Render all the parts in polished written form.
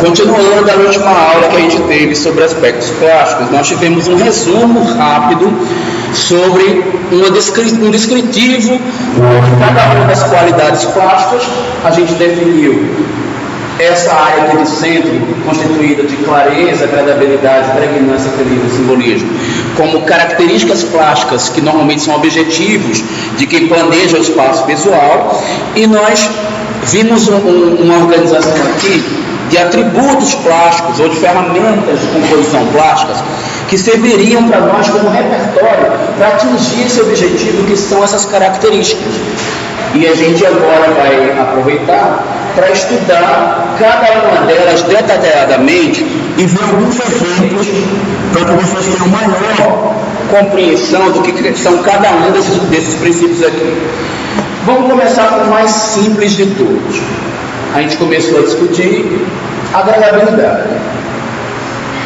Continuando da última aula que a gente teve sobre aspectos plásticos, nós tivemos um resumo rápido sobre um descritivo de cada uma das qualidades plásticas. A gente definiu essa área aqui de centro, constituída de clareza, agradabilidade, pregnância, equilíbrio e simbolismo, como características plásticas que normalmente são objetivos de quem planeja o espaço visual, e nós vimos uma organização aqui de atributos plásticos ou de ferramentas de composição plásticas que serviriam para nós como repertório para atingir esse objetivo, que são essas características. E a gente agora vai aproveitar para estudar cada uma delas detalhadamente e ver alguns exemplos para que vocês tenham maior compreensão do que são cada um desses princípios aqui. Vamos começar com o mais simples de todos. A gente começou a discutir agradabilidade.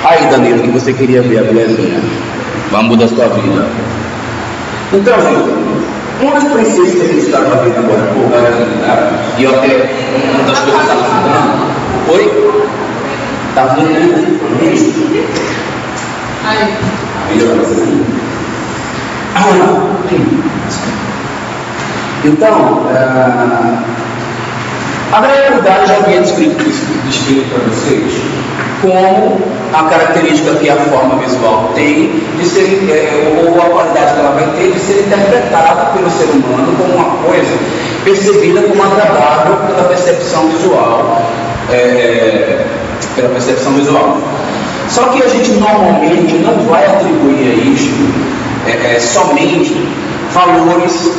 Aí, Danilo, que você queria ver a mulherzinha. Vamos mudar a sua vida. Então, gente, um dos princípios que a gente estava vendo agora, por agradabilidade, e eu até uma das coisas que estava estudando, foi? Estava vendo isso? Aí. Então, a agradabilidade já havia descrito para vocês como a característica que a forma visual tem de ser, ou a qualidade que ela vai ter de ser interpretada pelo ser humano como uma coisa percebida como agradável pela percepção visual. Só que a gente normalmente não vai atribuir a isto somente valores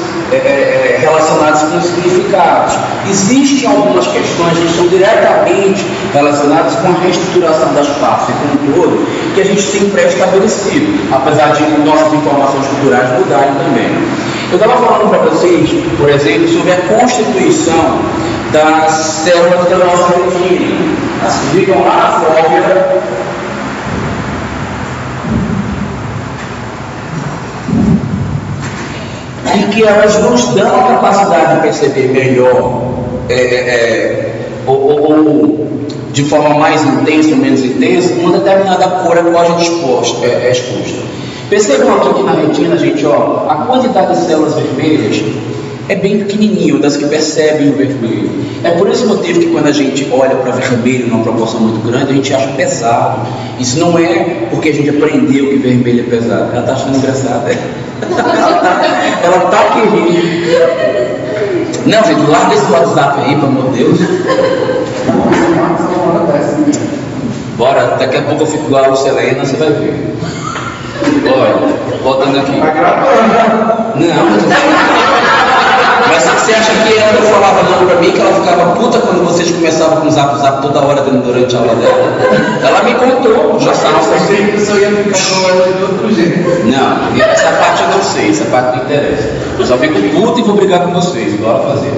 relacionados com significados. Existem algumas questões que estão diretamente relacionadas com a reestruturação das partes e com o todo, que a gente tem pré-estabelecido, apesar de nossas informações culturais mudarem também. Eu estava falando para vocês, por exemplo, sobre a constituição das células da nossa retina. Elas ficam lá na fóvea, e que elas nos dão a capacidade de perceber melhor, ou de forma mais intensa ou menos intensa, uma determinada cor a qual a gente é exposta. Percebam aqui que na retina, gente, ó, a quantidade de células vermelhas é bem pequenininho, das que percebem o vermelho. É por esse motivo que quando a gente olha para vermelho numa proporção muito grande, a gente acha pesado. Isso não é porque a gente aprendeu que vermelho é pesado. Ela está achando engraçado, Ela está aqui rindo. Não, gente, larga esse WhatsApp aí, pelo amor de Deus. Bora, daqui a pouco eu fico igual a Lucelena, você vai ver. Olha, voltando aqui. Não, mas você acha que ela não falava não pra mim, que ela ficava puta quando vocês começavam com o zap toda hora durante a aula dela? Ela me contou, já sabe. Eu sei que eu ia ficar com ela de outro jeito. Não, essa parte eu não sei, essa parte não interessa. Eu só fico puta e vou brigar com vocês, bora fazer.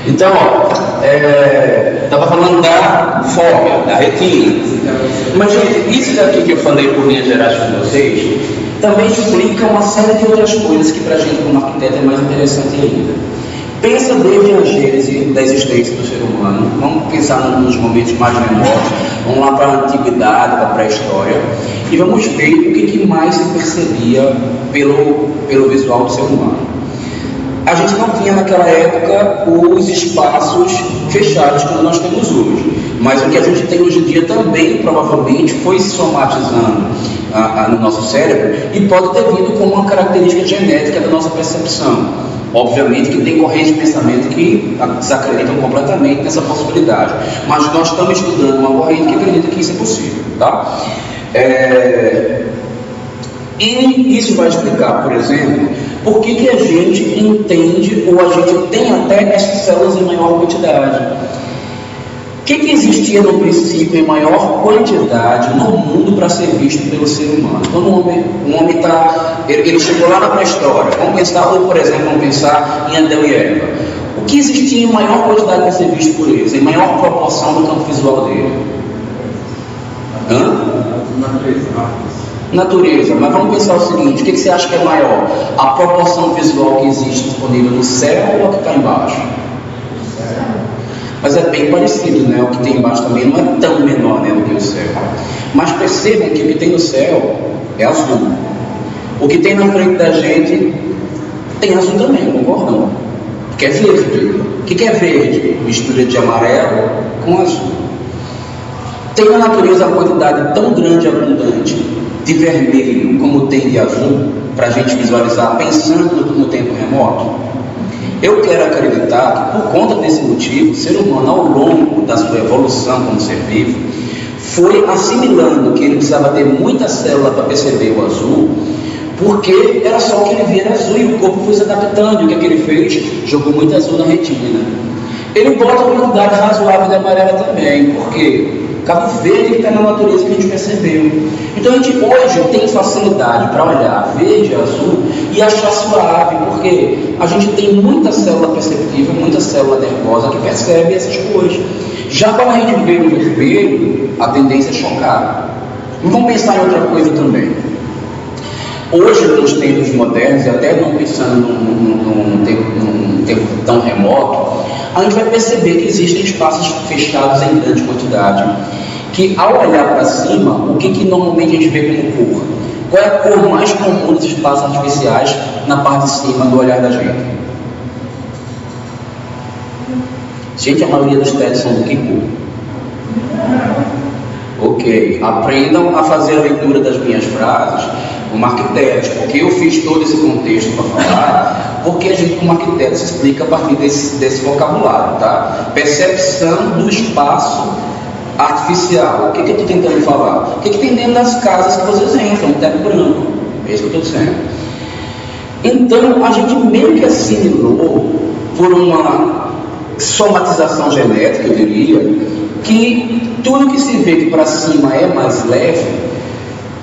Então, estava falando da fóvea, da retina. Mas, gente, isso daqui que eu falei por linhas gerais com vocês, também explica uma série de outras coisas que para a gente como arquiteto é mais interessante ainda. Pensa desde a gênese da existência do ser humano, vamos pensar nos momentos mais remotos, vamos lá para a antiguidade, para a pré-história, e vamos ver o que mais se percebia pelo visual do ser humano. A gente não tinha naquela época os espaços fechados como nós temos hoje, mas o que a gente tem hoje em dia também provavelmente foi se somatizando no nosso cérebro e pode ter vindo como uma característica genética da nossa percepção. Obviamente que tem correntes de pensamento que desacreditam completamente nessa possibilidade, mas nós estamos estudando uma corrente que acredita que isso é possível, tá? E isso vai explicar, por exemplo, por que a gente entende ou a gente tem até essas células em maior quantidade. O que existia no princípio em maior quantidade no mundo para ser visto pelo ser humano? Quando um homem ele chegou lá na pré-história, vamos pensar, ou por exemplo, vamos pensar em Adão e Eva. O que existia em maior quantidade para ser visto por eles, em maior proporção no campo visual dele? Natureza, mas vamos pensar o seguinte, o que você acha que é maior? A proporção visual que existe disponível no céu ou a que está embaixo? Mas é bem parecido, né? O que tem embaixo também não é tão menor, né, do que o céu. Mas percebam que o que tem no céu é azul. O que tem na frente da gente tem azul também, concordam? Porque é verde. O que é verde? Mistura de amarelo com azul. Tem na natureza uma quantidade tão grande e abundante de vermelho como tem de azul, para a gente visualizar pensando no tempo remoto? Eu quero acreditar que, por conta desse motivo, o ser humano, ao longo da sua evolução como ser vivo, foi assimilando que ele precisava ter muita célula para perceber o azul, porque era só o que ele via era azul, e o corpo foi se adaptando. E o que ele fez? Jogou muito azul na retina. Ele bota uma quantidade razoável de amarela também, porque Cabo Verde está na natureza que a gente percebeu. Então a gente hoje tem facilidade para olhar verde e azul e achar suave, porque a gente tem muita célula perceptível, muita célula nervosa que percebe essas cores. Já quando a gente vê o vermelho, a tendência é chocar. E vamos pensar em outra coisa também. Hoje, nos tempos modernos, e até não pensando num tempo tão remoto, a gente vai perceber que existem espaços fechados em grande quantidade, que ao olhar para cima, o que normalmente a gente vê como cor? Qual é a cor mais comum dos espaços artificiais na parte de cima do olhar da gente? Gente, a maioria dos testes são do que cor? Ok, aprendam a fazer a leitura das minhas frases como arquitetos, porque eu fiz todo esse contexto para falar, porque a gente como arquiteto se explica a partir desse vocabulário, tá? Percepção do espaço artificial. O que eu estou tentando falar? O que tem dentro das casas que vocês entram? Um teto branco, é isso que eu estou dizendo. Então, a gente meio que assimilou, por uma somatização genética, eu diria, que tudo que se vê que para cima é mais leve,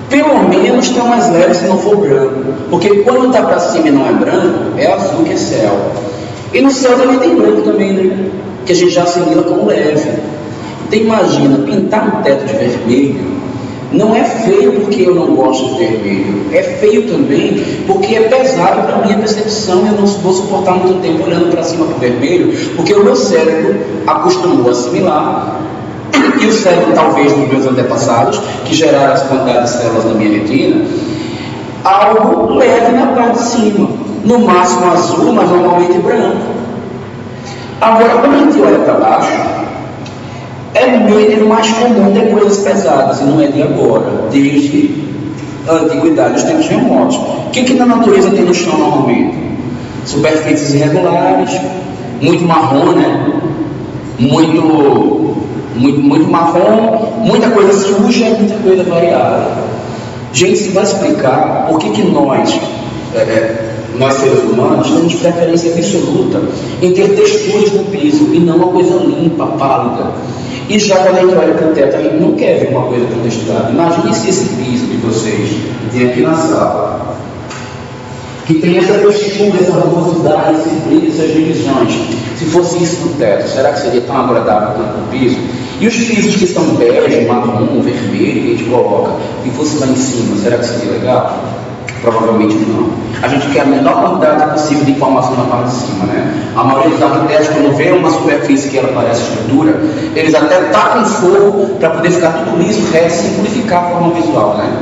pelo menos está mais leve se não for branco, porque quando está para cima e não é branco, é azul que é céu. E no céu também tem branco também, né? Que a gente já assimila como leve. Então imagina, pintar um teto de vermelho não é feio porque eu não gosto de vermelho, é feio também porque é pesado para a minha percepção. Eu não vou suportar muito tempo olhando para cima para o vermelho, porque o meu cérebro acostumou a assimilar, e o cérebro talvez dos meus antepassados, que geraram as quantidades de células na minha retina, algo leve na parte de cima, no máximo azul, mas normalmente branco. Agora, quando a gente olha para baixo, é mais comum ter coisas pesadas, e não é de agora, desde a antiguidade, os tempos remotos. O que na natureza tem no chão normalmente? Superfícies irregulares, muito marrom, né? Muito marrom, muita coisa suja, muita coisa variada. Gente, se vai explicar por que nós seres humanos, temos preferência absoluta em ter texturas no piso e não uma coisa limpa, pálida. E já quando a gente olha para o teto, a gente não quer ver uma coisa tão texturada. Imagine se esse piso de vocês, que tem aqui na sala, que tem essa textura, essa rugosidade, esse brilho, essas divisões, se fosse isso no teto, será que seria tão agradável quanto o piso? E os pisos que são bege, marrom, vermelho, que a gente coloca, e fosse lá em cima, será que seria legal? Provavelmente não. A gente quer a menor quantidade possível de informação na parte de cima, né? A maioria dos arquitetos, quando vê uma superfície que ela parece estrutura, eles até tacam fogo para poder ficar tudo liso, reto, simplificar a forma visual, né?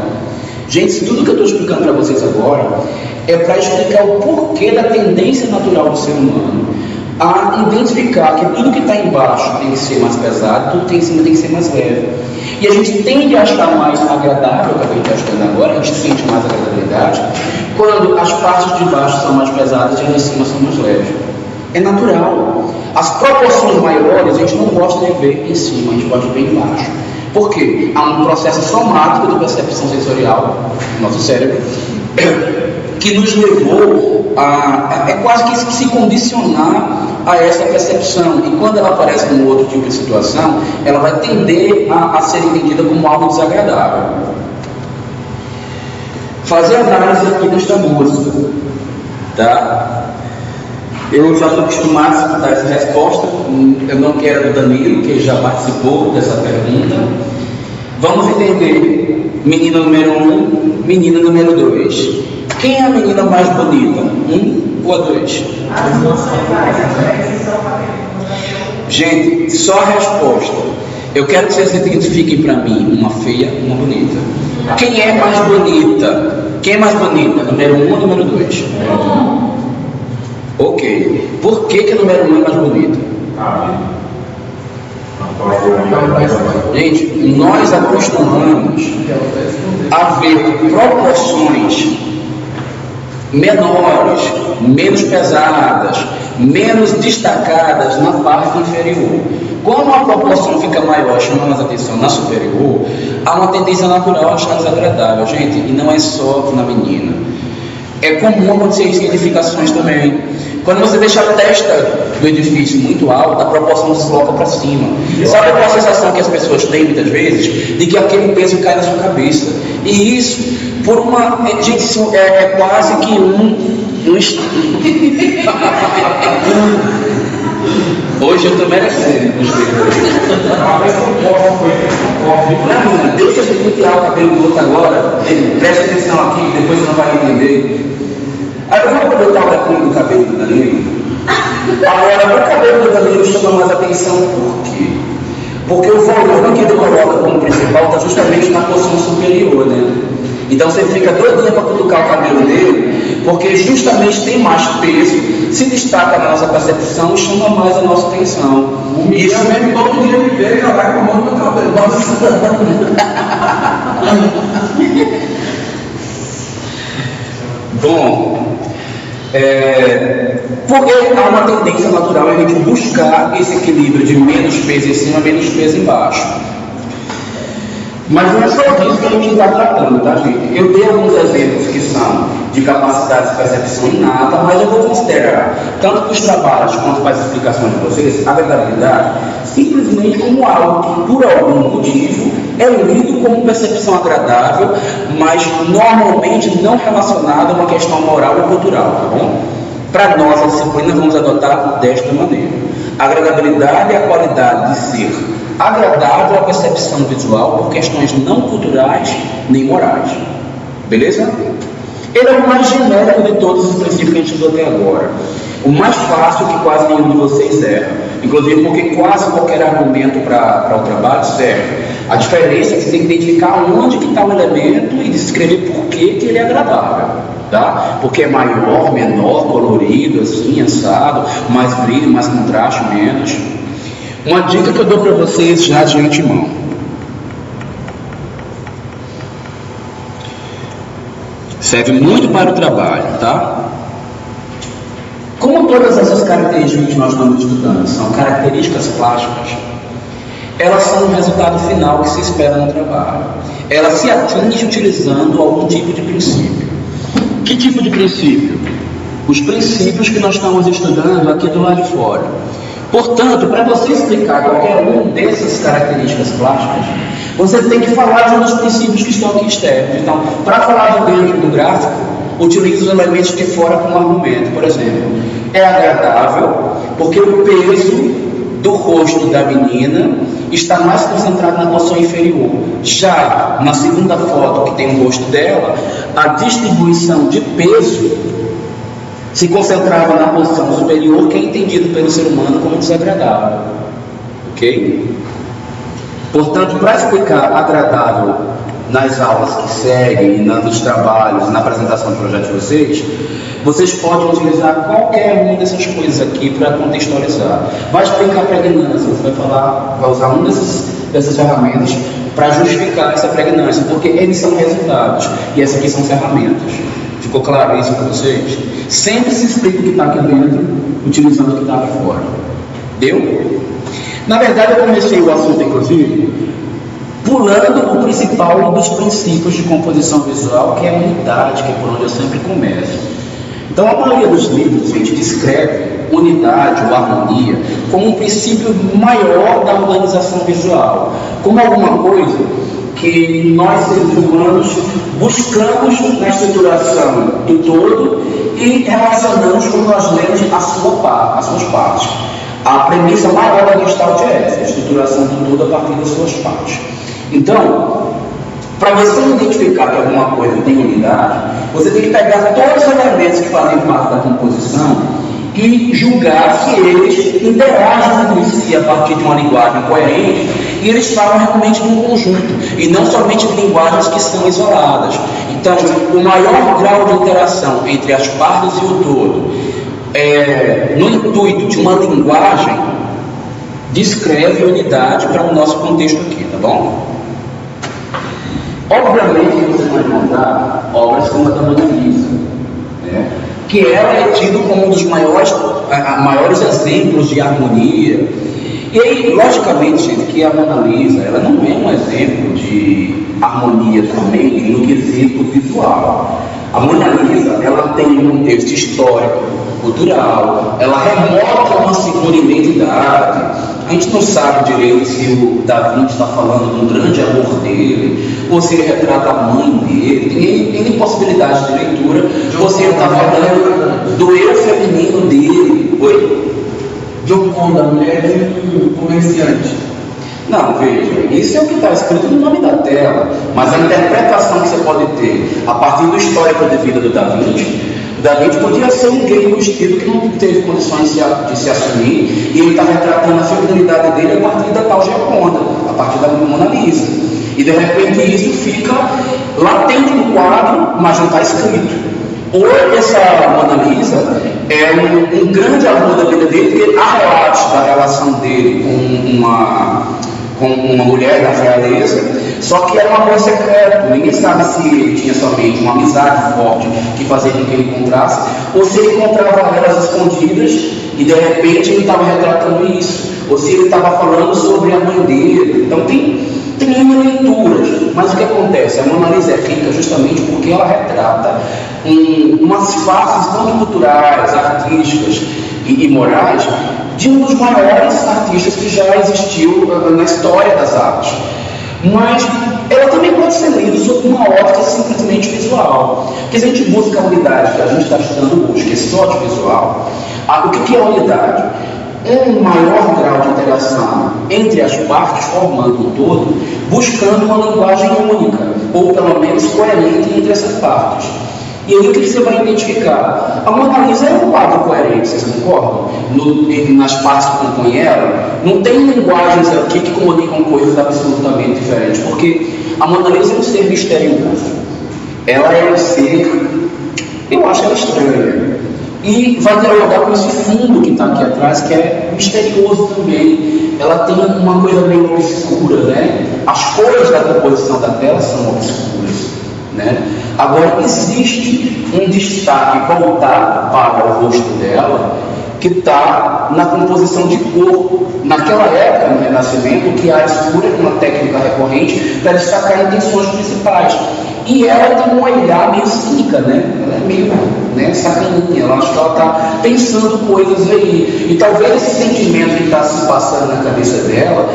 Gente, tudo que eu estou explicando para vocês agora é para explicar o porquê da tendência natural do ser humano a identificar que tudo que está embaixo tem que ser mais pesado, tudo que tem em cima tem que ser mais leve. E a gente tende a achar mais agradável, que a gente está estudando agora, a gente sente mais agradabilidade quando as partes de baixo são mais pesadas e as de cima são mais leves. É natural. As proporções maiores a gente não gosta de ver em cima, a gente gosta de ver embaixo. Por quê? Há um processo somático de percepção sensorial no nosso cérebro que nos levou a quase que se condicionar a essa percepção, e quando ela aparece num outro tipo de situação, ela vai tender a ser entendida como algo desagradável. Fazer análise aqui desta música, tá? Eu já estou acostumado a escutar essa resposta, eu não quero do Danilo, que já participou dessa pergunta. Vamos entender menina número 1, menina número 2. Quem é a menina mais bonita? 1 ou a 2? Gente, só a resposta. Eu quero que vocês identifiquem para mim uma feia e uma bonita. Quem é mais bonita? Quem é mais bonita? Número 1 ou número 2? Ok. Por que a número 1 é mais bonita? Gente, nós acostumamos a ver proporções menores, menos pesadas, menos destacadas na parte inferior. Quando a proporção fica maior, chama mais atenção na superior, há uma tendência natural a achar desagradável, gente, e não é só na menina. É comum acontecer isso em edificações também. Quando você deixa a testa do edifício muito alta, a proporção se coloca para cima. Sabe qual a sensação que as pessoas têm muitas vezes? De que aquele peso cai na sua cabeça. E isso, por uma... Gente, isso é quase que Hoje eu estou merecendo. Deixa eu pentear o cabelo do outro agora. Presta atenção aqui, depois você não vai entender. Aí eu vou botar o capim do cabelo do Danilo. Agora, o cabelo do Danilo chama mais atenção por quê? Porque o volume que ele coloca como principal está justamente na porção superior, né? Então você fica doidinho para cutucar o cabelo dele, porque justamente tem mais peso, se destaca na nossa percepção e chama mais a nossa atenção. Isso mesmo, todo dia me vê, já vai com a mão no meu cabelo. Bom, porque há uma tendência natural a gente buscar esse equilíbrio de menos peso em cima, menos peso embaixo. Mas não é só disso que a gente está tratando, tá, gente? Eu dei alguns exemplos que são de capacidade de percepção inata, mas eu vou considerar, tanto para os trabalhos quanto para as explicações de vocês, a agradabilidade simplesmente como algo que, por algum motivo, é lido como percepção agradável, mas normalmente não relacionado a uma questão moral ou cultural, tá bom? Para nós, a disciplina, vamos adotar desta maneira. A agradabilidade é a qualidade de ser agradável à percepção visual por questões não culturais nem morais. Beleza? Ele é o mais genérico de todos os princípios que a gente usou até agora. O mais fácil que quase nenhum de vocês erra. Inclusive porque quase qualquer argumento para o trabalho serve. A diferença é que você tem que identificar onde que está o elemento e descrever por que ele é agradável. Tá? Porque é maior, menor, colorido, assim, assado, mais brilho, mais contraste, menos. Uma dica que eu dou para vocês já de antemão. Serve muito para o trabalho, tá? Como todas essas características que nós estamos estudando são características plásticas, elas são o resultado final que se espera no trabalho. Ela se atinge utilizando algum tipo de princípio. Que tipo de princípio? Os princípios que nós estamos estudando aqui do lado de fora. Portanto, para você explicar qualquer um dessas características plásticas, você tem que falar de um dos princípios que estão aqui externos. Então, para falar de dentro do gráfico, utilize os elementos de fora como argumento. Por exemplo, é agradável porque o peso do rosto da menina está mais concentrado na porção inferior. Já na segunda foto, que tem o rosto dela, a distribuição de peso se concentrava na porção superior, que é entendido pelo ser humano como desagradável. Ok? Portanto, para explicar agradável nas aulas que seguem, nos trabalhos, na apresentação do projeto de vocês podem utilizar qualquer uma dessas coisas aqui para contextualizar. Vai explicar a pregnância, você vai usar uma dessas ferramentas para justificar essa pregnância, porque eles são resultados e essas aqui são ferramentas. Ficou claro isso para vocês? Sempre se explica o que está aqui dentro, utilizando o que está aqui fora. Deu? Na verdade, eu comecei o assunto, inclusive, pulando o principal dos princípios de composição visual, que é a unidade, que é por onde eu sempre começo. Então, a maioria dos livros, a gente descreve unidade ou harmonia como um princípio maior da organização visual, como alguma coisa que nós, seres humanos, buscamos na estruturação do todo e relacionamos como nós lemos as suas partes. A premissa maior da Gestalt é essa, a estruturação do todo a partir das suas partes. Então, para você identificar que alguma coisa tem unidade, você tem que pegar todos os elementos que fazem parte da composição e julgar se eles interagem entre si a partir de uma linguagem coerente e eles falam realmente de um conjunto e não somente de linguagens que são isoladas. Então, o maior grau de interação entre as partes e o todo, no intuito de uma linguagem, descreve unidade para o nosso contexto aqui, tá bom? Obviamente que você vai encontrar obras como a da Mona Lisa, né? Que ela é tido como um dos maiores exemplos de harmonia. E aí, logicamente, gente, que a Mona Lisa, ela não é um exemplo de harmonia somente no quesito visual. A Mona Lisa, ela tem um contexto histórico, cultural, ela remota uma segunda identidade. A gente não sabe direito se o Da Vinci está falando de um grande amor dele, ou se ele retrata a mãe dele. Tem possibilidades de leitura, ou se ele está falando do eu feminino dele. Oi? Gioconda, mulher de um comerciante. Não, veja, isso é o que está escrito no nome da tela, mas a interpretação que você pode ter a partir do histórico de vida do Da Vinci, Da Vinci podia ser um gay vestido que não teve condições de se assumir, e ele está retratando a feminilidade dele a partir da tal Gioconda, a partir da Mona Lisa. E de repente isso fica latente no quadro, mas não está escrito. Ou essa Mona Lisa é um grande amor da vida dele, porque há relatos da relação dele com uma mulher da realeza, só que era um amor secreto. Ninguém sabe se ele tinha somente uma amizade forte que fazia com que ele encontrasse, ou se ele encontrava elas escondidas e de repente ele estava retratando isso, ou se ele estava falando sobre a mãe dele. Então tem leituras, mas o que acontece? A Mona Lisa é rica justamente porque ela retrata umas faces tanto culturais, artísticas e morais de um dos maiores artistas que já existiu na história das artes. Mas ela também pode ser lida sob uma ótica simplesmente visual. Porque se a gente busca a unidade que a gente está estudando hoje, que é só de visual, o que é a unidade? Um maior grau de interação entre as partes, formando um todo, buscando uma linguagem única, ou pelo menos coerente entre essas partes. E aí o que você vai identificar? A Mona Lisa é um quadro coerente, vocês concordam? Nas partes que compõem ela, não tem linguagens aqui que comunicam coisas absolutamente diferentes, porque a Mona Lisa é um ser misterioso. Ela é um ser, eu acho ela estranha. E vai dialogar com esse fundo que está aqui atrás, que é misterioso também. Ela tem uma coisa meio obscura, né? As cores da composição da tela são obscuras, né? Agora, existe um destaque voltado para o rosto dela, que está na composição de cor. Naquela época, no Renascimento, o que há escura é uma técnica recorrente para destacar intenções principais. E ela tem um olhar meio cínica, né? Ela é meio sacaninha. Ela acha que ela está pensando coisas aí. E talvez esse sentimento que está se passando na cabeça dela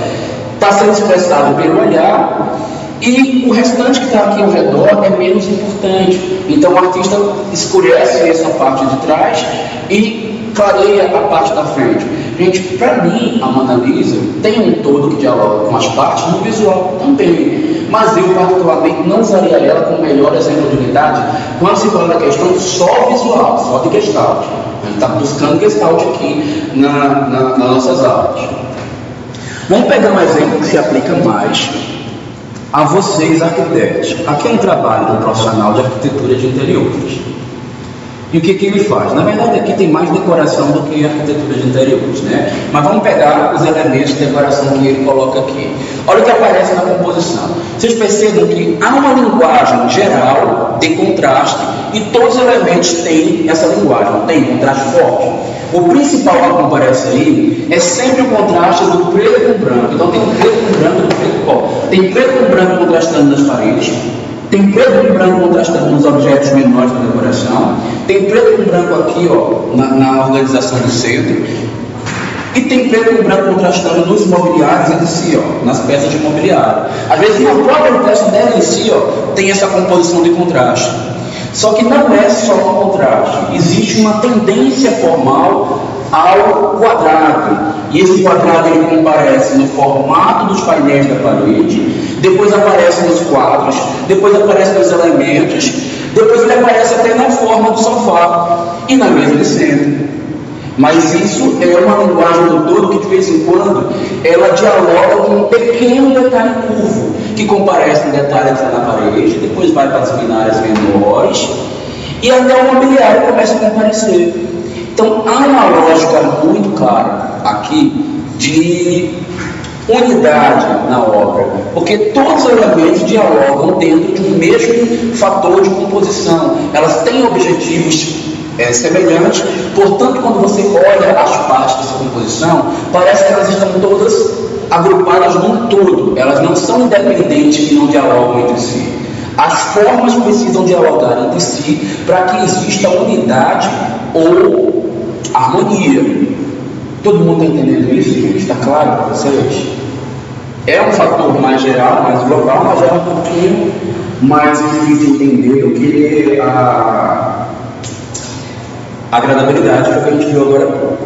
está sendo expressado pelo olhar, e o restante que está aqui ao redor é menos importante. Então o artista escurece essa parte de trás e clareia a parte da frente. Gente, para mim, a Mona Lisa tem um todo que dialoga com as partes no visual também. Mas eu, particularmente, não usaria ela como melhor exemplo de unidade quando se fala da questão só visual, só de Gestalt. A gente está buscando Gestalt aqui nas nossas aulas. Vamos pegar um exemplo que se aplica mais a vocês, arquitetos. Aqui é um trabalho de um profissional de arquitetura de interiores. E o que ele faz? Na verdade, aqui tem mais decoração do que arquitetura de interiores, né? Mas vamos pegar os elementos de decoração que ele coloca aqui. Olha o que aparece na composição. Vocês percebam que há uma linguagem geral de contraste e todos os elementos têm essa linguagem, tem contraste forte. O principal que aparece aí é sempre o contraste do preto com branco. Então tem o preto com branco do preto com branco. Tem preto com branco contrastando nas paredes. Tem preto com branco contrastando nos objetos menores da decoração. Tem preto com branco aqui, ó, na organização do centro. E tem preto com branco contrastando nos mobiliários em si, ó, nas peças de mobiliário. Às vezes, na própria peça dela em si, ó, tem essa composição de contraste. Só que não é só um contraste. Existe uma tendência formal ao quadrado. E esse quadrado ele comparece no formato dos painéis da parede, depois aparece nos quadros, depois aparece nos elementos, depois ele aparece até na forma do sofá e na mesa de centro. Mas isso é uma linguagem do todo que, de vez em quando, ela dialoga com um pequeno detalhe curvo, que comparece um detalhe na parede, depois vai para as binárias menores, e até o mobiliário começa a comparecer. Então, há uma lógica muito clara aqui de unidade na obra, porque todos os elementos dialogam dentro de um mesmo fator de composição. Elas têm objetivos semelhantes, portanto, quando você olha as partes dessa composição, parece que elas estão todas agrupadas num todo. Elas não são independentes e não dialogam entre si. As formas precisam dialogar entre si para que exista unidade ou harmonia. Todo mundo está entendendo isso, gente? Está claro para vocês? É um fator mais geral, mais global, mas é um pouquinho mais difícil de entender do que a agradabilidade que a gente viu agora há pouco.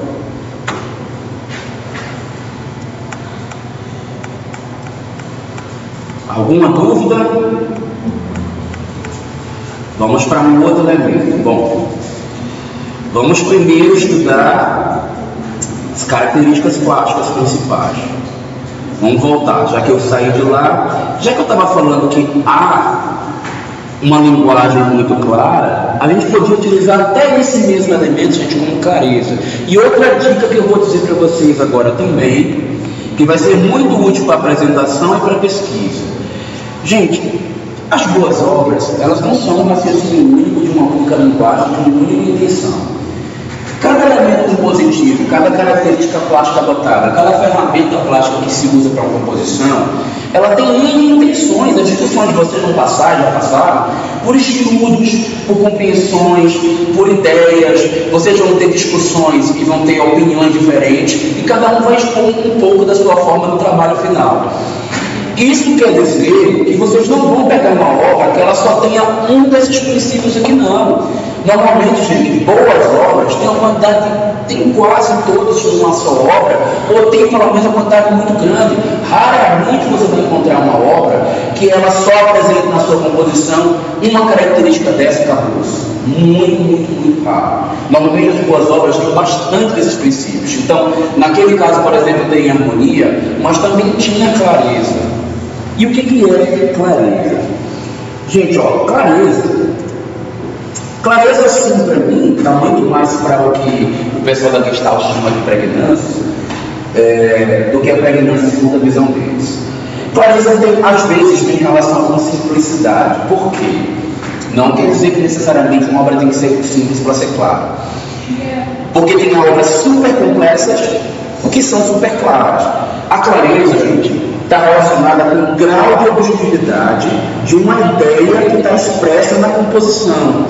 Alguma dúvida? Vamos para um outro elemento. Bom, vamos primeiro estudar as características plásticas principais. Vamos voltar, já que eu saí de lá, já que eu estava falando que há uma linguagem muito clara, a gente podia utilizar até esse mesmo elemento, gente, como clareza. E outra dica que eu vou dizer para vocês agora também, que vai ser muito útil para a apresentação e para a pesquisa. Gente, as boas obras, elas não são um raciocínio único de uma única linguagem, de uma única intenção. Cada elemento compositivo, cada característica plástica adotada, cada ferramenta plástica que se usa para uma composição, ela tem N intenções. As discussões de vocês no passado, já passaram por estudos, por compreensões, por ideias. Vocês vão ter discussões e vão ter opiniões diferentes, e cada um vai expor um pouco da sua forma no trabalho final. Isso quer dizer que vocês não vão pegar uma obra que ela só tenha um desses princípios aqui, não. Normalmente, gente, boas obras têm uma quantidade, tem quase todas de uma só obra, ou tem pelo menos uma quantidade muito grande. Raramente você vai encontrar uma obra que ela só apresente na sua composição uma característica dessa e acabou-se. Muito, muito, muito raro. Normalmente as boas obras têm bastante desses princípios. Então, naquele caso, por exemplo, tem harmonia, mas também tinha clareza. E o que é clareza? Gente, ó, clareza assim para mim está muito mais para o que o pessoal da Gestalt chama de pregnância, do que a pregnância segundo a visão deles. Clareza às vezes tem relação com simplicidade. Por quê? Não quer dizer que necessariamente uma obra tem que ser simples para ser clara. Porque tem obras super complexas que são super claras. A clareza, gente, está relacionada com o grau de objetividade de uma ideia que está expressa na composição.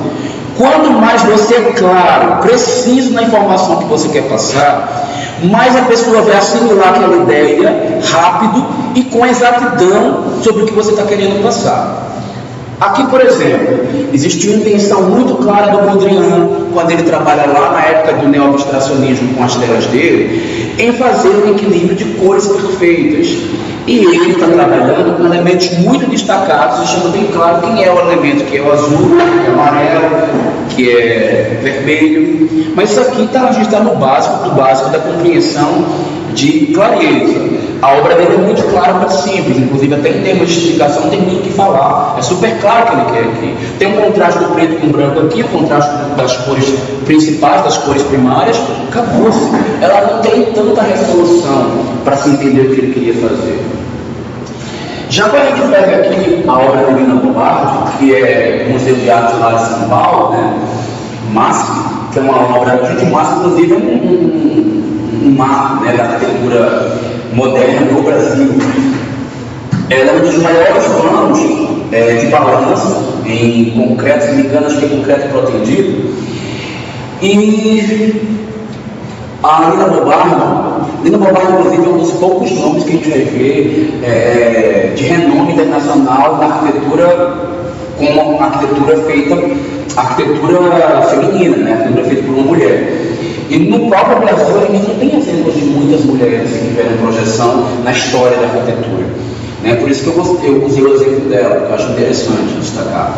Quanto mais você é claro, preciso na informação que você quer passar, mais a pessoa vai assimilar aquela ideia rápido e com exatidão sobre o que você está querendo passar. Aqui, por exemplo, existe uma intenção muito clara do Mondrian, quando ele trabalha lá na época do neo-abstracionismo com as telas dele, em fazer um equilíbrio de cores perfeitas. E ele está trabalhando com elementos muito destacados, deixando bem claro quem é o elemento, que é o azul, que é o amarelo, que é vermelho. Mas isso aqui a gente está no básico do básico da compreensão de clareza. A obra dele é muito clara para simples, inclusive até em termos de explicação não tem muito o que falar. É super claro o que ele quer aqui. Tem um contraste do preto com o branco aqui, o contraste das cores principais, das cores primárias, acabou-se. Ela não tem tanta resolução para se entender o que ele queria fazer. Já quando a gente pega aqui a obra de Lina Bobardi, que é o Museu de Arte lá de São Paulo, né? MASP, que é uma obra, gente, o MASP inclusive é um marco, né, da arquitetura moderna no Brasil. Ela é um dos maiores planos de balança em concreto, se não me engano, acho que é concreto protendido. E a Lina Bobardi, inclusive, é um dos poucos nomes que a gente vai ver de renome internacional na arquitetura, como a arquitetura feita, arquitetura feminina, né? Arquitetura feita por uma mulher. E no próprio Brasil, a gente não tem exemplos de muitas mulheres que tiveram projeção na história da arquitetura. Né? Por isso que eu usei o exemplo dela, que eu acho interessante destacar.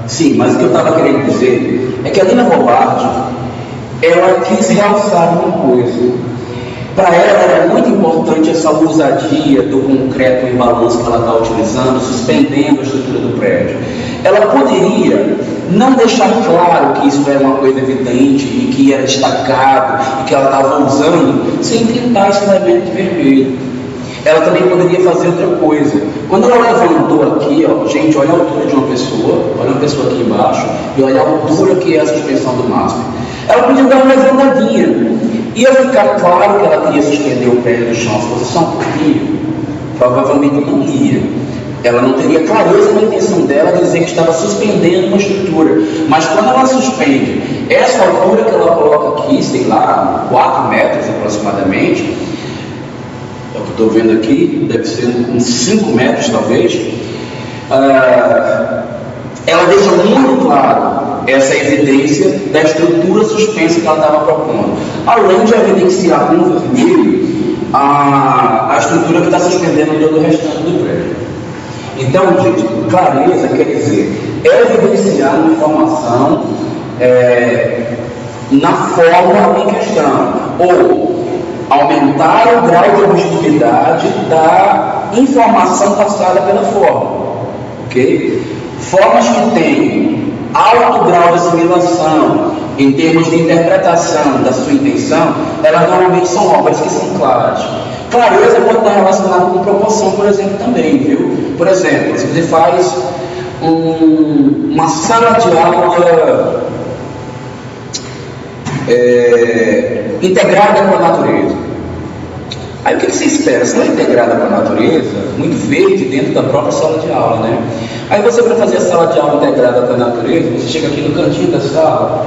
Sim, mas o que eu estava querendo dizer é que a Lina Bobardi, ela quis realçar uma coisa. Para ela era muito importante essa ousadia do concreto em balanço que ela está utilizando, suspendendo a estrutura do prédio. Ela poderia não deixar claro que isso era uma coisa evidente e que era destacado e que ela estava usando sem pintar esse elemento de vermelho. Ela também poderia fazer outra coisa. Quando ela levantou aqui, ó, gente, olha a altura de uma pessoa aqui embaixo, e olha a altura que é a suspensão do mastro. Ela podia dar uma levantadinha. Ia ficar claro que ela queria suspender o prédio do chão, se fosse só um pouquinho, provavelmente não ia. Ela não teria clareza na intenção dela de dizer que estava suspendendo uma estrutura. Mas quando ela suspende essa altura que ela coloca aqui, sei lá, 4 metros aproximadamente, é o que estou vendo aqui, deve ser uns 5 metros talvez, ela deixa muito claro essa evidência da estrutura suspensa que ela estava propondo, além de evidenciar com vermelho a estrutura que está suspendendo todo o restante do prédio. Então, gente, clareza quer dizer evidenciar uma informação na forma em questão, ou aumentar o grau de objetividade da informação passada pela forma, ok? Formas que têm alto grau de assimilação em termos de interpretação da sua intenção, elas normalmente são obras que são claras. Clareza pode estar relacionada com proporção, por exemplo, também, viu? Por exemplo, se você faz uma sala de aula integrada com a natureza. Aí o que você espera? Se ela é integrada com a natureza, muito verde dentro da própria sala de aula, né? Aí você, para fazer a sala de aula integrada com a natureza, você chega aqui no cantinho da sala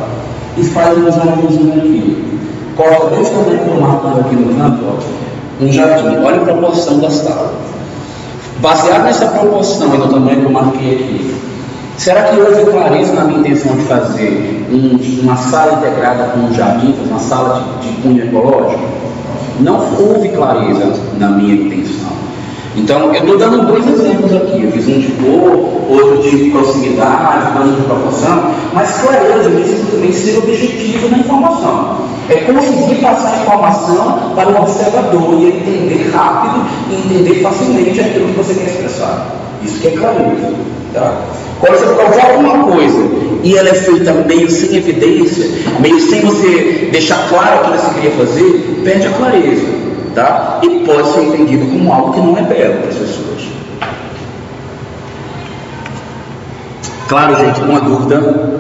e faz um jardinzinho aqui. Corta desse tamanho que eu marco aqui no canto, ó, um jardim. Olha a proporção da sala. Baseado nessa proporção e no tamanho que eu marquei aqui, será que houve clareza na minha intenção de fazer uma sala integrada com um jardim, uma sala de cunho ecológico? Não houve clareza na minha intenção. Então, eu estou dando 2 exemplos aqui. Eu fiz um de cor, outro de proximidade, outro de proporção, mas clareza é simplesmente ser objetivo na informação. É conseguir passar a informação para o observador e entender rápido e entender facilmente aquilo que você quer expressar. Isso que é clareza. Tá? Quando você provoca uma coisa e ela é feita meio sem evidência, meio sem você deixar claro o que você queria fazer, perde a clareza, tá? E pode ser entendido como algo que não é belo para as pessoas. Claro, gente, uma dúvida?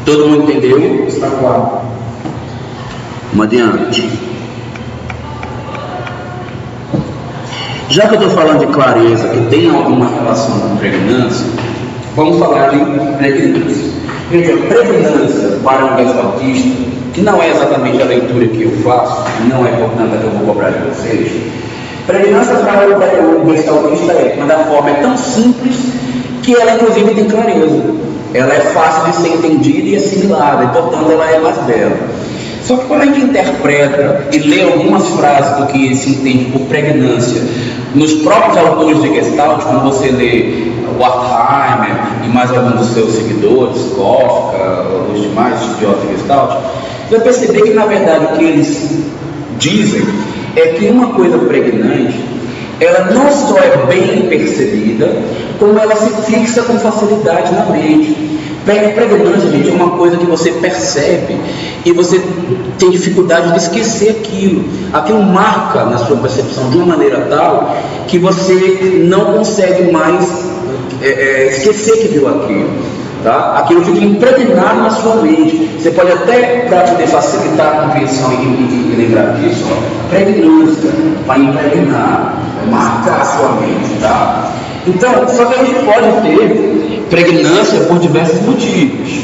Todo mundo entendeu? Está claro. Vamos adiante. Já que eu estou falando de clareza, que tem alguma relação com pregnância, vamos falar de pregnância. Gente, a pregnância para um gestantista, que não é exatamente a leitura que eu faço, não é portanto a que eu vou cobrar de vocês, pregnância para o gestantista mas da forma é tão simples que ela inclusive tem clareza. Ela é fácil de ser entendida e assimilada, e portanto ela é mais bela. Só que quando a gente interpreta e lê algumas frases do que se entende por pregnância nos próprios autores de Gestalt, como você lê Wertheimer e mais alguns dos seus seguidores, Kafka, os demais estudiosos de Gestalt, você vai perceber que na verdade o que eles dizem é que uma coisa pregnante, ela não só é bem percebida, como ela se fixa com facilidade na mente. Pregnância, gente, é uma coisa que você percebe e você tem dificuldade de esquecer aquilo. Aquilo marca na sua percepção de uma maneira tal que você não consegue mais esquecer que viu aquilo. Tá? Aquilo fica impregnado na sua mente. Você pode até, para poder facilitar a compreensão e lembrar disso, pregnância, para impregnar, marcar a sua mente. Tá? Então, só que a gente pode ter pregnância por diversos motivos.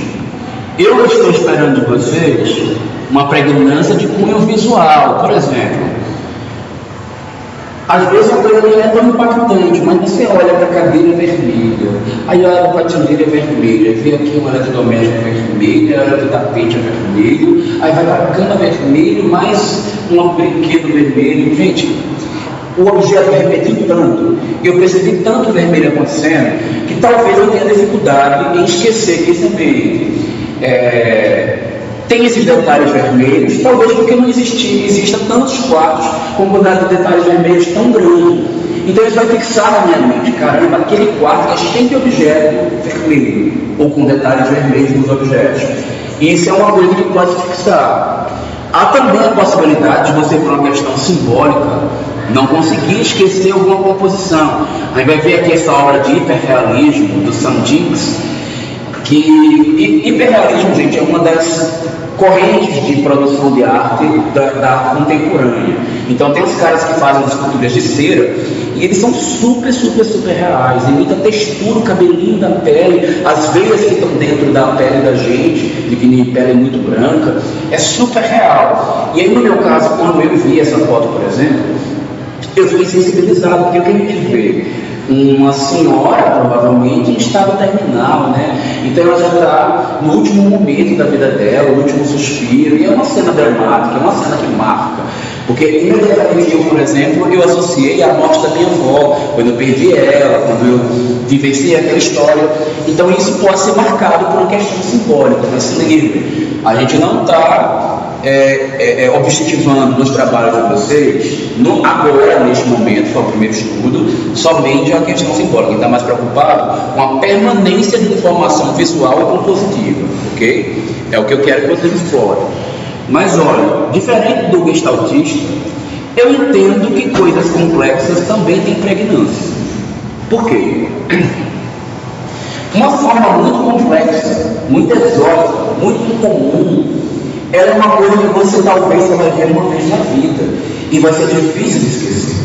Eu estou esperando de vocês uma pregnância de cunho visual, por exemplo. Às vezes a coisa não é tão impactante, mas você olha para a cadeira vermelha, aí olha para a prateleira vermelha, vê aqui uma eletrodoméstico vermelha, olha para o tapete vermelho, aí vai para a cama vermelho, mais um brinquedo vermelho. Gente, o objeto repetiu tanto, eu percebi tanto vermelho acontecendo, que talvez eu tenha dificuldade em esquecer que esse ambiente tem esses detalhes vermelhos, talvez porque não exista tantos quartos com quantidade de detalhes vermelhos tão grande. Então isso vai fixar na minha mente, caramba, aquele quarto que tem objeto vermelho, ou com detalhes vermelhos nos objetos. E isso é uma coisa que pode fixar. Há também a possibilidade de você, por uma questão simbólica, não conseguir esquecer alguma composição. A gente vai ver aqui essa obra de hiperrealismo do Sam Dinks, que hiperrealismo, gente, é uma das correntes de produção de arte da arte contemporânea. Então tem os caras que fazem as esculturas de cera e eles são super reais, imita a textura, o cabelinho da pele, as veias que estão dentro da pele da gente, de que pele muito branca, é super real. E aí no meu caso, quando eu vi essa foto, por exemplo, eu fiquei sensibilizado, porque o que a gente vê? Uma senhora, provavelmente, em estado terminal, né? Então ela já está no último momento da vida dela, o último suspiro, e é uma cena dramática, é uma cena que marca. Porque imediatamente eu, por exemplo, eu associei a morte da minha avó, quando eu perdi ela, quando eu vivenciei aquela história. Então isso pode ser marcado por uma questão simbólica, nesse livro. A gente não está objetivando nos trabalhos de vocês, agora, neste momento, que é o primeiro estudo, somente a questão simbólica. Está mais preocupado com a permanência de informação visual e compositiva, ok? É o que eu quero que vocês explorem. Mas olha, diferente do gestaltista, eu entendo que coisas complexas também têm pregnância. Por quê? Uma forma muito complexa, muito exótica, muito comum, ela é uma coisa que você talvez só vai ver uma vez na vida e vai ser difícil de esquecer.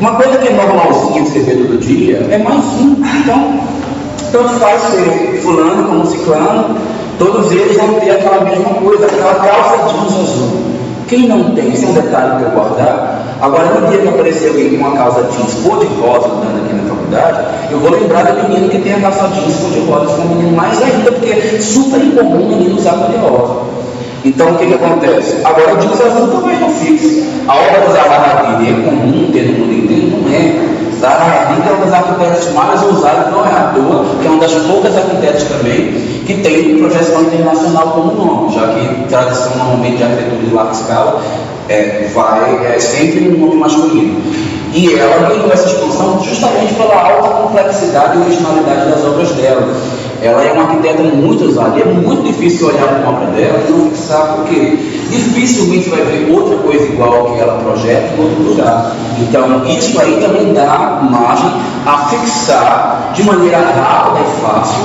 Uma coisa que é normalzinha de você ver todo dia é mais um. Então, tanto faz ser fulano como ciclano, todos eles vão ter aquela mesma coisa, aquela calça jeans azul. Quem não tem, isso é um detalhe para eu guardar. Agora, no dia que aparecer alguém com uma calça jeans cor de rosa andando aqui na faculdade, eu vou lembrar da menina que tem a calça jeans cor de rosa, que é um menino mais ainda, porque é super incomum o menino usar cor de rosa. Então, o que acontece? Agora, o jeans azul talvez não fixe. A obra do Zaha Hadid é comum ter no mundo inteiro? Não é. Zaha Hadid é uma das arquitetas mais usadas, não é à toa, que é uma das poucas arquitetas também que tem projeção internacional como nome, já que tradição normalmente de arquitetura de larga escala é sempre um nome masculino. E ela ganhou essa expansão justamente pela alta complexidade e originalidade das obras dela. Ela é uma arquiteta muito usada e é muito difícil olhar para uma obra dela e não fixar, porque dificilmente vai ver outra coisa igual ao que ela projeta em outro lugar. Então, isso aí também dá margem a fixar de maneira rápida e fácil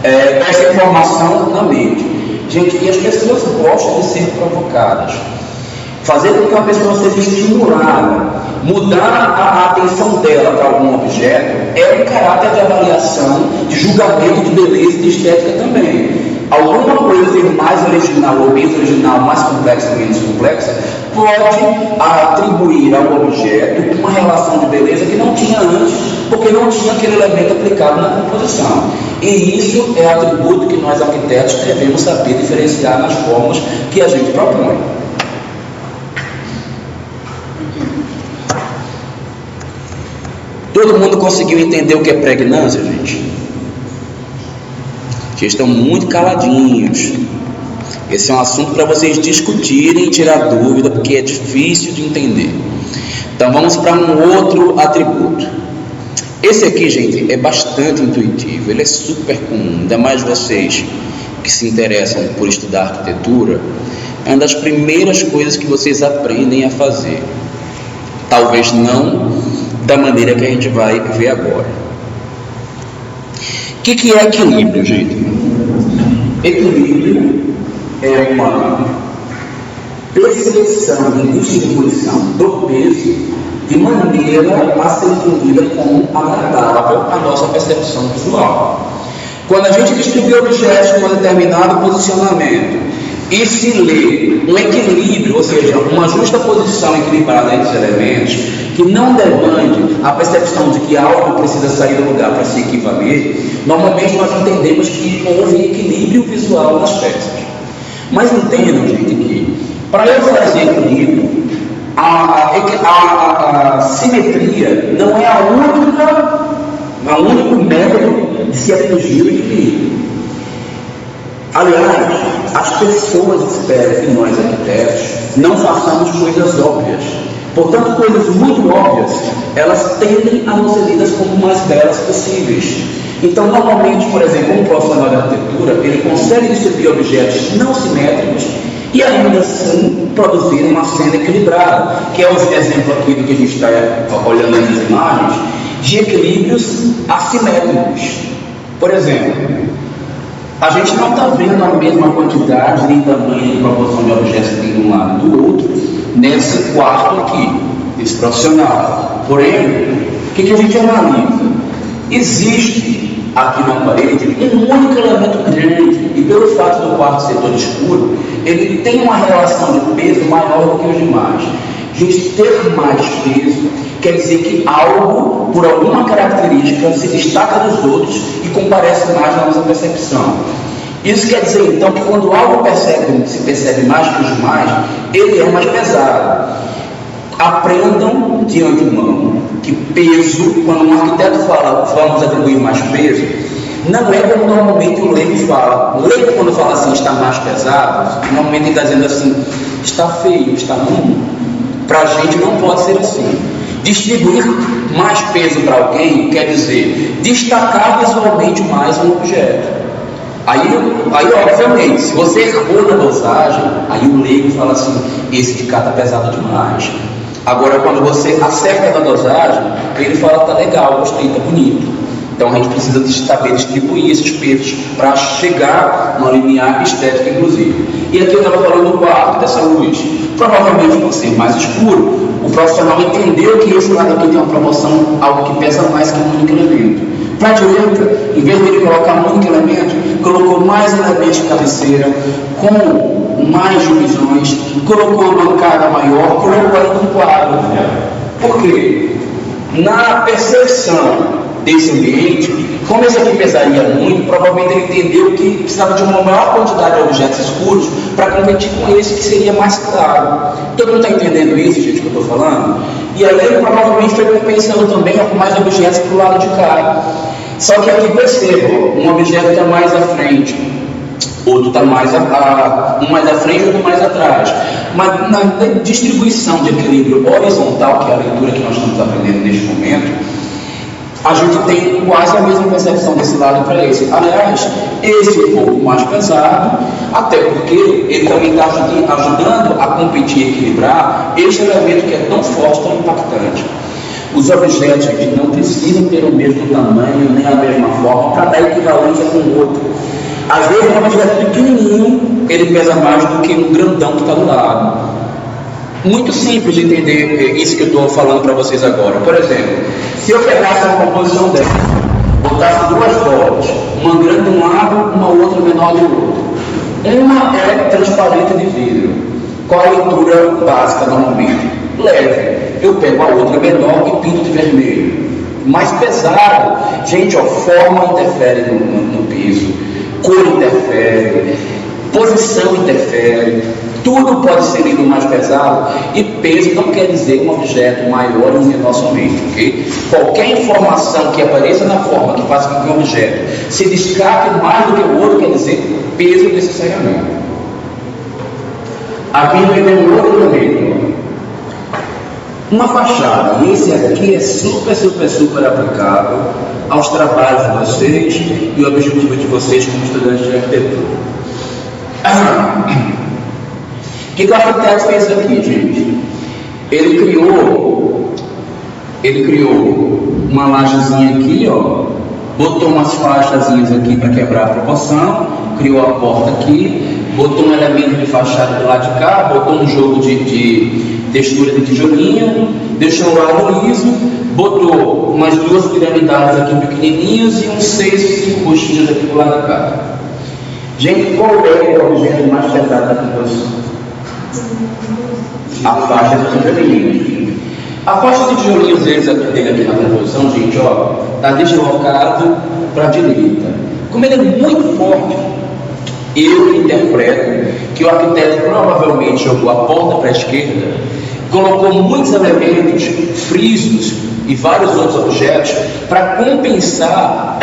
essa informação na mente. Gente, e as pessoas gostam de ser provocadas. Fazer com que uma pessoa seja estimulada, mudar a atenção dela para algum objeto, é um caráter de avaliação, de julgamento de beleza e de estética também. Alguma coisa ser mais original ou menos original, mais complexa ou menos complexa, pode atribuir ao objeto uma relação de beleza que não tinha antes, porque não tinha aquele elemento aplicado na composição. E isso é atributo que nós arquitetos devemos saber diferenciar nas formas que a gente propõe. Todo mundo conseguiu entender o que é pregnância, gente? Vocês estão muito caladinhos. Esse é um assunto para vocês discutirem e tirar dúvida, porque é difícil de entender. Então vamos para um outro atributo. Esse aqui, gente, é bastante intuitivo. Ele é super comum, ainda mais vocês que se interessam por estudar arquitetura. É uma das primeiras coisas que vocês aprendem a fazer. Talvez não da maneira que a gente vai ver agora. O que é equilíbrio, gente? Equilíbrio é uma percepção e distribuição do peso de maneira a ser entendida como agradável à nossa percepção visual. Quando a gente distribui objetos com um determinado posicionamento e se lê um equilíbrio, ou seja, uma justa posição equilibrada entre os elementos, que não demande a percepção de que algo precisa sair do lugar para se equivaler, normalmente nós entendemos que houve equilíbrio visual nas peças. Mas entendam, gente, que para eu fazer equilíbrio, a simetria não é o único método de se atingir o equilíbrio. Aliás, as pessoas esperam que nós, arquitetos, não façamos coisas óbvias. Portanto, coisas muito óbvias, elas tendem a não ser lidas como mais belas possíveis. Então, normalmente, por exemplo, um profissional de arquitetura, ele consegue distribuir objetos não simétricos e ainda assim produzir uma cena equilibrada, que é o exemplo aqui do que a gente está olhando nas imagens, de equilíbrios assimétricos. Por exemplo, a gente não está vendo a mesma quantidade, nem tamanho, nem proporção de objetos que tem de um lado e do outro, nesse quarto aqui, esse profissional. Porém, o que a gente analisa? Existe aqui na parede um único elemento grande, e pelo fato do quarto ser todo escuro, ele tem uma relação de peso maior do que os demais. A gente ter mais peso quer dizer que algo, por alguma característica, se destaca dos outros e comparece mais na nossa percepção. Isso quer dizer, então, que quando algo se percebe mais que os demais, ele é mais pesado. Aprendam de antemão que peso, quando um arquiteto fala, vamos atribuir mais peso, não é como normalmente o leigo fala. O leigo, quando fala assim, está mais pesado, normalmente ele está dizendo assim, está feio, está ruim. Para a gente não pode ser assim. Distribuir mais peso para alguém quer dizer destacar visualmente mais um objeto. Aí, obviamente, se você errou na dosagem, aí o leigo fala assim, esse de cá está pesado demais. Agora, quando você acerta na dosagem, ele fala, tá legal, gostei, tá bonito. Então a gente precisa saber distribuir esses pesos para chegar no limiar estético, inclusive. E aqui eu estava falando do quarto, dessa luz. Provavelmente, por ser mais escuro, o profissional entendeu que esse lado aqui tem uma proporção, algo que pesa mais que um único elemento. Para a direita, em vez de ele colocar um único elemento, colocou mais elementos de cabeceira, com mais divisões, colocou uma bancada maior, colocou ela no quadro. Por quê? Na percepção desse ambiente, como esse aqui pesaria muito, provavelmente ele entendeu que precisava de uma maior quantidade de objetos escuros para competir com esse que seria mais claro. Todo mundo está entendendo isso, gente, que eu estou falando? E aí ele provavelmente foi compensando também com mais objetos para o lado de cá. Só que aqui percebam, um objeto está mais à frente, outro está mais um mais à frente, outro mais atrás. Mas na distribuição de equilíbrio horizontal, que é a leitura que nós estamos aprendendo neste momento, a gente tem quase a mesma percepção desse lado para esse. Aliás, esse é um pouco mais pesado, até porque ele também está ajudando a competir e equilibrar este elemento que é tão forte, tão impactante. Os objetos não precisam ter o mesmo tamanho, nem a mesma forma, para dar equivalência com o outro. Às vezes, um objeto pequenininho, ele pesa mais do que um grandão que está do lado. Muito simples de entender isso que eu estou falando para vocês agora. Por exemplo, se eu pegasse uma composição dessa, botasse duas bolas, uma grande de um lado, uma outra menor do outro. Uma é transparente de vidro. Qual a leitura básica normalmente? Leve. Eu pego a outra menor e pinto de vermelho. Mais pesado, gente, forma interfere no piso, cor interfere, posição interfere. Tudo pode ser lido mais pesado, e peso não quer dizer um objeto maior ou menor somente, ok? Qualquer informação que apareça na forma que faça com que um objeto se destaque mais do que o outro quer dizer peso necessariamente. Aqui nós temos outro elemento. Uma fachada, e esse aqui é super aplicável aos trabalhos de vocês e o objetivo de vocês como estudantes de arquitetura. O que o arquiteto fez aqui, gente? Ele criou uma lajezinha aqui, ó, botou umas fachazinhas aqui para quebrar a proporção, criou a porta aqui, botou um elemento de fachada do lado de cá, botou um jogo de textura de tijolinho, deixou o lado liso, botou umas duas piramidais aqui pequenininhas e uns 6 ou 5 coxinhas aqui do lado de cá. Gente, qual é o objeto mais pesado da composição? A faixa de tijolinhos. A faixa de tijolinhos dele aqui na composição, gente, ó, está deslocado para a direita. Como ele é muito forte, eu interpreto que o arquiteto provavelmente jogou a porta para a esquerda, colocou muitos elementos, frisos e vários outros objetos para compensar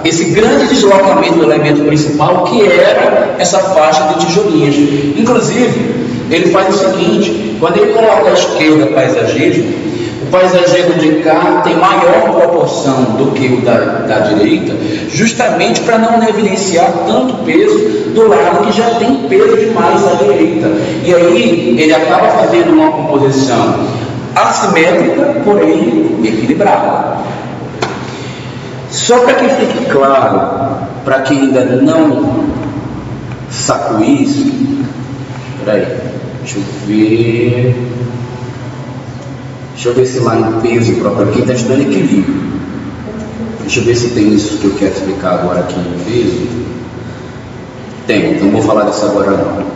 esse grande deslocamento do elemento principal, que era essa faixa de tijolinhos. Inclusive, ele faz o seguinte: quando ele coloca à esquerda paisagismo, o paisagismo de cá tem maior proporção do que o da direita, justamente para não evidenciar tanto peso do lado que já tem peso demais à direita. E aí ele acaba fazendo uma composição assimétrica, porém equilibrada. Só para que fique claro, para quem ainda não sacou isso, peraí, deixa eu ver se lá em peso próprio aqui está estudando equilíbrio. Deixa eu ver se tem isso que eu quero explicar agora aqui em peso. Tem, então não vou falar disso agora não.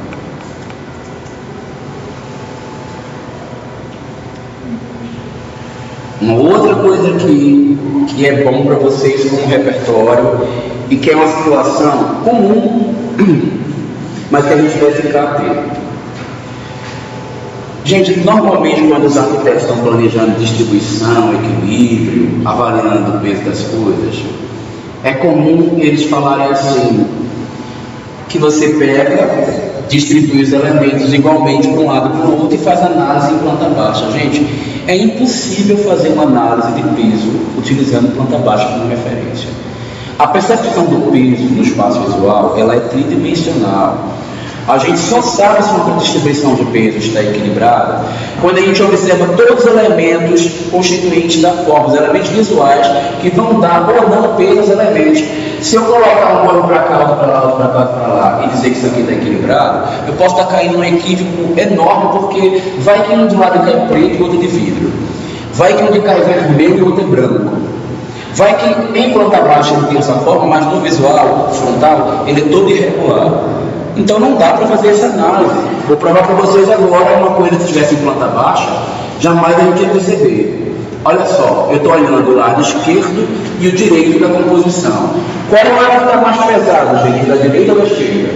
Uma outra coisa que é bom para vocês como repertório e que é uma situação comum, mas que a gente vai ficar atento. Gente, normalmente quando os arquitetos estão planejando distribuição, equilíbrio, avaliando o peso das coisas, é comum eles falarem assim, que você pega, distribui os elementos igualmente para um lado e para o outro e faz análise em planta baixa. Gente, é impossível fazer uma análise de peso utilizando planta baixa como referência. A percepção do peso no espaço visual, ela é tridimensional. A gente só sabe se uma distribuição de peso está equilibrada quando a gente observa todos os elementos constituintes da forma, os elementos visuais que vão dar ou não peso aos elementos. Se eu colocar um olho para cá, outro para lá, outro para cá, outro para lá e dizer que isso aqui está equilibrado, eu posso estar caindo num equívoco enorme, porque vai que um de lado cai preto e outro de vidro, vai que um de cai vermelho e outro é branco, vai que em planta baixa ele tem essa forma, mas no visual frontal ele é todo irregular. Então não dá para fazer essa análise. Vou provar para vocês agora uma coisa que estivesse em planta baixa, jamais a gente ia perceber. Olha só, eu estou olhando o lado esquerdo e o direito da composição. Qual é o lado que está mais pesado, gente? Da direita ou da esquerda?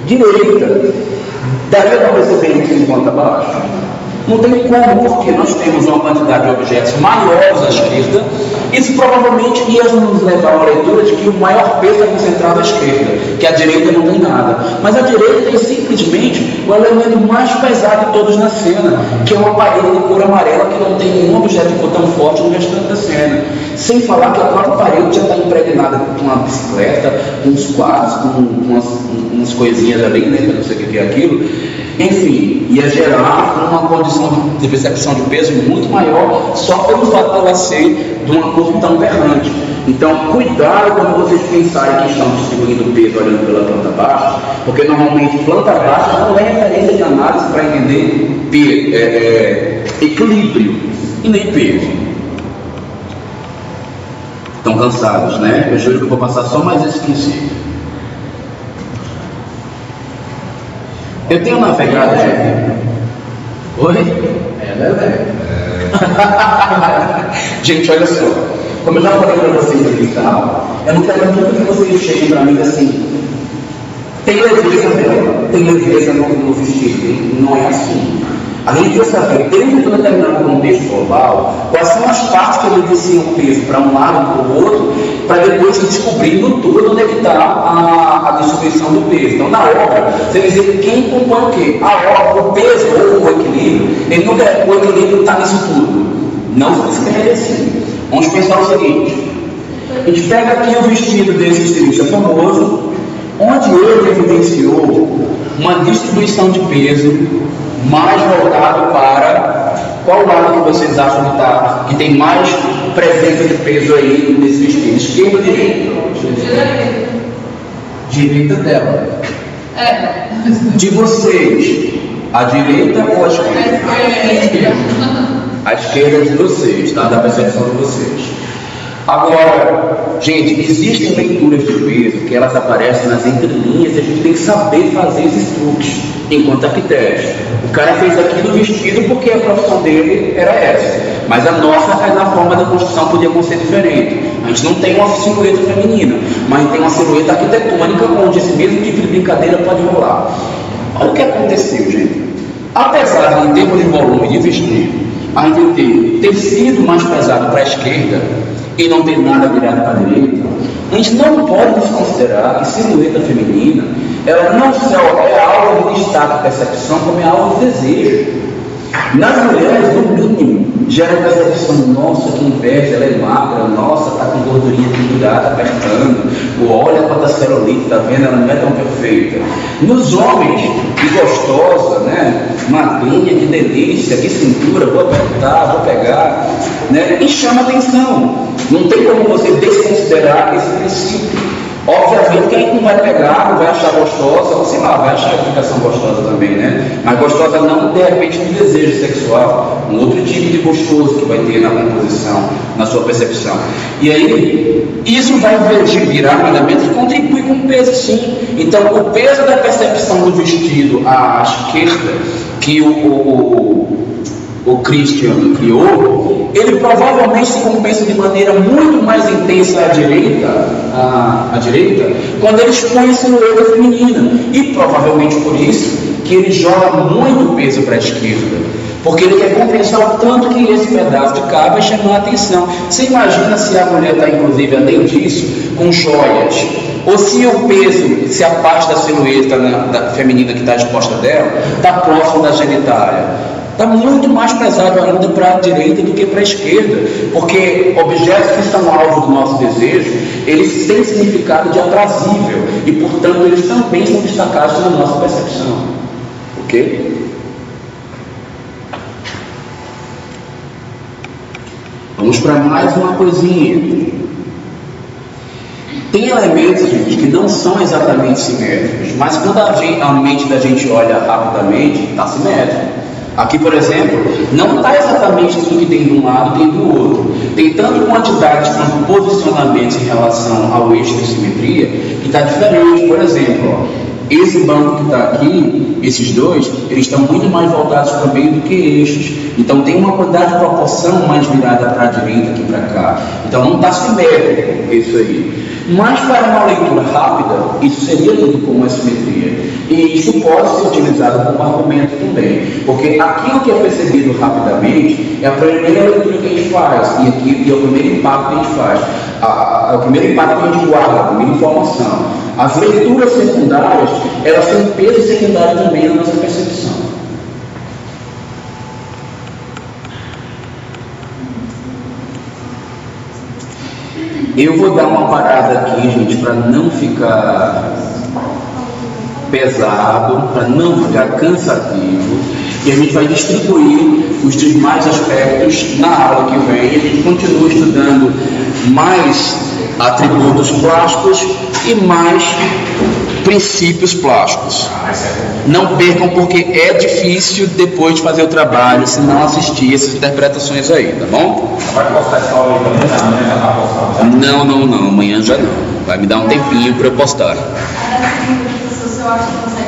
Direita. Daria para perceber isso em planta baixa? Não tem como, porque nós temos uma quantidade de objetos maiores à esquerda. Isso provavelmente ia nos levar a uma leitura de que o maior peso é concentrado à esquerda, que a direita não tem nada. Mas a direita tem simplesmente o elemento mais pesado de todos na cena, que é uma parede de cor amarela que não tem nenhum objeto de cor tão forte no restante da cena. Sem falar que a própria parede já está impregnada com uma bicicleta, com uns quadros, com umas coisinhas ali, né, que eu não sei o que é aquilo. Enfim, ia gerar uma condição de percepção de peso muito maior só pelo fato dela ser de uma cor tão berrante. Então, cuidado quando vocês pensarem que estão distribuindo peso olhando pela planta baixa, porque normalmente planta baixa não é referência de análise para entender equilíbrio e nem peso. Estão cansados, né? Eu juro que eu vou passar só mais esse princípio. Eu tenho navegado, gente. Oi? Gente, olha só. Como eu já falei para vocês aqui e tal, eu não quero muito que vocês cheguem para mim assim. Tem leveza dela, tem leveza no vestido. Não é assim. A gente precisa saber, dentro de um determinado contexto global, quais são as partes que evidenciam o peso para um lado e para o outro, para depois descobrir no todo onde é que está a distribuição do peso. Então, na obra, você vai dizer quem compõe o quê? A obra, o peso ou o equilíbrio, ele não é, o equilíbrio está nisso tudo. Não se escreve assim. Vamos pensar o seguinte: a gente pega aqui o vestido desse estilista famoso, onde ele evidenciou uma distribuição de peso mais voltado para qual lado que vocês acham que tem mais presença de peso aí nesse vestido? Esquerda ou direita? Direita dela. De vocês, a direita ou a esquerda? A esquerda de vocês, tá? Da percepção de vocês. Agora, gente, existem leituras de peso que elas aparecem nas entrelinhas e a gente tem que saber fazer esses truques enquanto arquiteto. O cara fez aqui no vestido porque a profissão dele era essa, mas a nossa, na forma da construção, podia ser diferente. A gente não tem uma silhueta feminina, mas tem uma silhueta arquitetônica onde esse mesmo tipo de brincadeira pode rolar. Olha o que aconteceu, gente. Apesar de, em termos de volume de vestido, a gente ter tecido mais pesado para a esquerda e não tem nada virado para a direita, a gente não pode desconsiderar que silhueta feminina, ela não só é alvo de destaque e percepção, como é alvo de desejo. Nas mulheres, no mínimo, gera a percepção: nossa, que inveja, ela é magra, nossa, está com gordurinha pendurada, apertando, olha quanta celulite, está vendo, ela não é tão perfeita. Nos homens, que gostosa, né? Magrinha, que delícia, que cintura, vou apertar, vou pegar, né? E chama atenção. Não tem como você desconsiderar esse princípio. Obviamente que a gente não vai pegar, não vai achar gostosa, ou sei lá, vai achar a aplicação gostosa também, né? Mas gostosa não, de repente, um desejo sexual, um outro tipo de gostoso que vai ter na composição, na sua percepção. E aí, isso vai virar mandamento e contribui com o peso, sim. Então, o peso da percepção do vestido à esquerda, que o Christian criou, ele provavelmente se compensa de maneira muito mais intensa à direita, quando ele expõe a silhueta feminina, e provavelmente por isso que ele joga muito peso para a esquerda, porque ele quer compensar o tanto que esse pedaço de cá vai chamar a atenção. Você imagina se a mulher está, inclusive, além disso, com joias, ou se o peso, se a parte da silhueta da feminina que está exposta dela está próximo da genitália, está muito mais pesado ainda para a direita do que para a esquerda, porque objetos que são alvo do nosso desejo, eles têm significado de aprazível, e portanto eles também são destacados na nossa percepção. Ok? Vamos para mais uma coisinha. Tem elementos, gente, que não são exatamente simétricos, mas quando a mente da gente olha rapidamente, está simétrico. Aqui, por exemplo, não está exatamente tudo que tem de um lado tem do outro. Tem tanto quantidade quanto posicionamentos em relação ao eixo de simetria que está diferente. Por exemplo, ó, esse banco que está aqui, esses dois, eles estão muito mais voltados para o meio do que eixos. Então tem uma quantidade de proporção mais virada para a direita que para cá. Então não está simétrico isso aí. Mas para uma leitura rápida, isso seria lido como uma simetria. E isso pode ser utilizado como argumento também. Porque aquilo que é percebido rapidamente é a primeira leitura que a gente faz. E é o primeiro impacto que a gente faz. É o primeiro impacto que a gente guarda, a primeira informação. As leituras secundárias, elas têm peso secundário também na nossa percepção. Eu vou dar uma parada aqui, gente, para não ficar pesado, para não ficar cansativo, e a gente vai distribuir os demais aspectos na aula que vem. A gente continua estudando mais atributos plásticos e mais princípios plásticos. Não percam, porque é difícil depois de fazer o trabalho se não assistir essas interpretações aí, tá bom? Vai postar essa aula aí também? Amanhã já está postado? Não, amanhã já não. Vai me dar um tempinho para eu postar. Eu acho que você